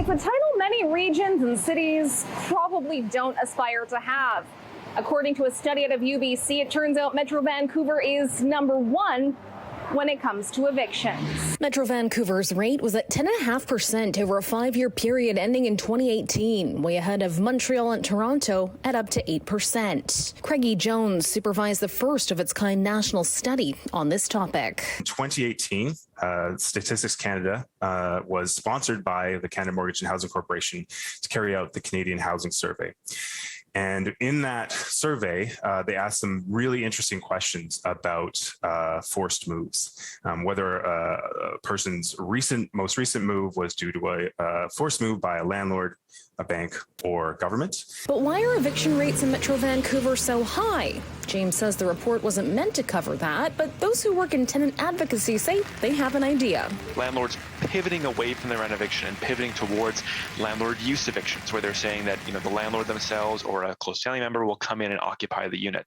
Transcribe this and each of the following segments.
It's a title many regions and cities probably don't aspire to have. According to a study out of UBC, it turns out Metro Vancouver is #1 when it comes to evictions. Metro Vancouver's rate was at 10.5% over a 5-year period ending in 2018, way ahead of Montreal and Toronto at up to 8%. Craigie Jones supervised the first of its kind national study on this topic. In 2018, Statistics Canada was sponsored by the Canada Mortgage and Housing Corporation to carry out the Canadian Housing Survey. And in that survey, they asked some really interesting questions about forced moves, whether a person's most recent move was due to a forced move by a landlord, a bank, or government. But why are eviction rates in Metro Vancouver so high? James says the report wasn't meant to cover that, but those who work in tenant advocacy say they have an idea. Landlords pivoting away from their rent eviction and pivoting towards landlord use evictions, where they're saying that the landlord themselves or a close family member will come in and occupy the unit.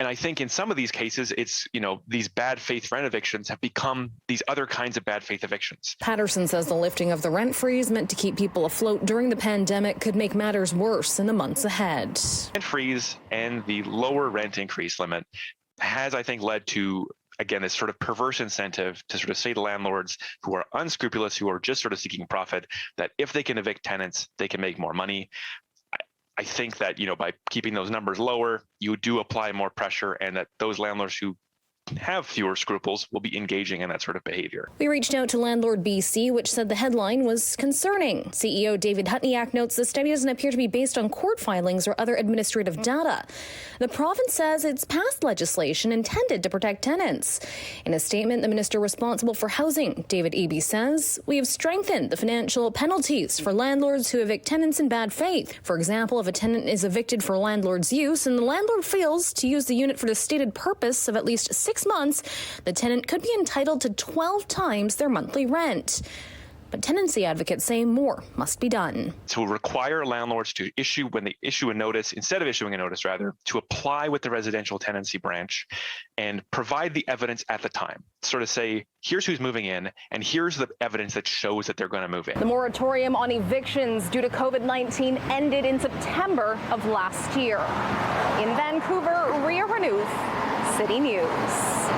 And I think in some of these cases, it's, these bad faith rent evictions have become these other kinds of bad faith evictions. Patterson says the lifting of the rent freeze meant to keep people afloat during the pandemic could make matters worse in the months ahead. Rent freeze and the lower rent increase limit has, I think, led to, again, this sort of perverse incentive to sort of say to landlords who are unscrupulous, who are just sort of seeking profit, that if they can evict tenants, they can make more money. I think that, by keeping those numbers lower, you do apply more pressure, and that those landlords who have fewer scruples will be engaging in that sort of behavior. We reached out to Landlord BC, which said the headline was concerning. CEO David Hutniak notes the study doesn't appear to be based on court filings or other administrative data. The province says it's passed legislation intended to protect tenants. In a statement, the minister responsible for housing, David Eby, says, "We have strengthened the financial penalties for landlords who evict tenants in bad faith. For example, if a tenant is evicted for landlord's use and the landlord fails to use the unit for the stated purpose of at least 6 months, the tenant could be entitled to 12 times their monthly rent." But tenancy advocates say more must be done. To require landlords to when they issue a notice, instead of issuing a notice, to apply with the residential tenancy branch and provide the evidence at the time. Sort of say, here's who's moving in, and here's the evidence that shows that they're going to move in. The moratorium on evictions due to COVID-19 ended in September of last year. In Vancouver, Ria Renouf, City News.